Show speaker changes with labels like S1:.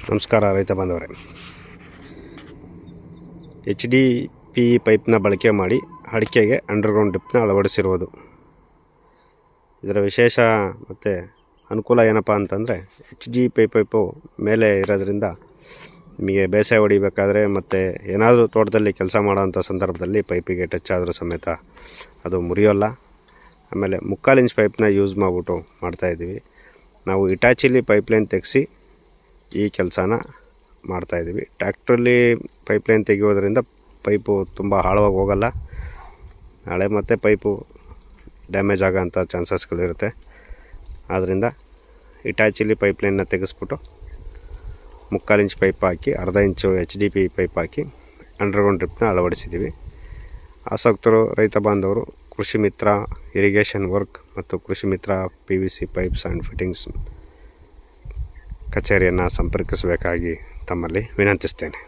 S1: ನಮಸ್ಕಾರ ರೈತ ಬಾಂಧವರೇ. HDPE ಪೈಪ್ನ ಬಳಕೆ ಮಾಡಿ ಅಡಿಕೆಗೆ ಅಂಡರ್ಗ್ರೌಂಡ್ ಡ್ರಿಪ್ನ ಅಳವಡಿಸಿರುವುದು. ಇದರ ವಿಶೇಷ ಮತ್ತು ಅನುಕೂಲ ಏನಪ್ಪ ಅಂತಂದರೆ HDPE ಪೈಪು ಮೇಲೆ ಇರೋದ್ರಿಂದ ನಿಮಗೆ ಬೇಸಾಯ ಹೊಡಿಬೇಕಾದ್ರೆ ಮತ್ತು ಏನಾದರೂ ತೋಟದಲ್ಲಿ ಕೆಲಸ ಮಾಡೋವಂಥ ಸಂದರ್ಭದಲ್ಲಿ ಪೈಪಿಗೆ ಟಚ್ ಆದರೂ ಸಮೇತ ಅದು ಮುರಿಯೋಲ್ಲ. ಆಮೇಲೆ 3/4 ಇಂಚ್ ಪೈಪ್ನ ಯೂಸ್ ಮಾಡಿಬಿಟ್ಟು ಮಾಡ್ತಾಯಿದ್ದೀವಿ. ನಾವು ಇಟಾಚಿಲಿ ಪೈಪ್ಲೈನ್ ತೆಗೆಸಿ ಈ ಕೆಲಸನ ಮಾಡ್ತಾಯಿದ್ದೀವಿ. ಟ್ಯಾಕ್ಟ್ರಲ್ಲಿ ಪೈಪ್ಲೈನ್ ತೆಗೆಯೋದ್ರಿಂದ ಪೈಪು ತುಂಬ ಆಳವಾಗಿ ಹೋಗಲ್ಲ. ನಾಳೆ ಮತ್ತೆ ಪೈಪು ಡ್ಯಾಮೇಜ್ ಆಗೋಂಥ ಚಾನ್ಸಸ್ಗಳಿರುತ್ತೆ. ಆದ್ದರಿಂದ ಇಟಾಚಿಲಿ ಪೈಪ್ಲೈನ್ನ ತೆಗೆಸ್ಬಿಟ್ಟು 3/4 ಇಂಚ್ ಪೈಪ್ ಹಾಕಿ 1/2 ಇಂಚು HDPE ಪೈಪ್ ಹಾಕಿ ಅಂಡರ್ಗ್ರೌಂಡ್ ಡ್ರಿಪ್ನ ಅಳವಡಿಸಿದ್ದೀವಿ. ಆಸಕ್ತರು ರೈತ ಬಾಂಧವರು ಕೃಷಿ ಮಿತ್ರ ಇರಿಗೇಷನ್ ವರ್ಕ್ ಮತ್ತು ಕೃಷಿ ಮಿತ್ರ PVC ಪೈಪ್ಸ್ ಆ್ಯಂಡ್ ಫಿಟ್ಟಿಂಗ್ಸ್ ಕಚೇರಿಯನ್ನು ಸಂಪರ್ಕಿಸಬೇಕಾಗಿ ತಮ್ಮಲ್ಲಿ ವಿನಂತಿಸ್ತೇನೆ.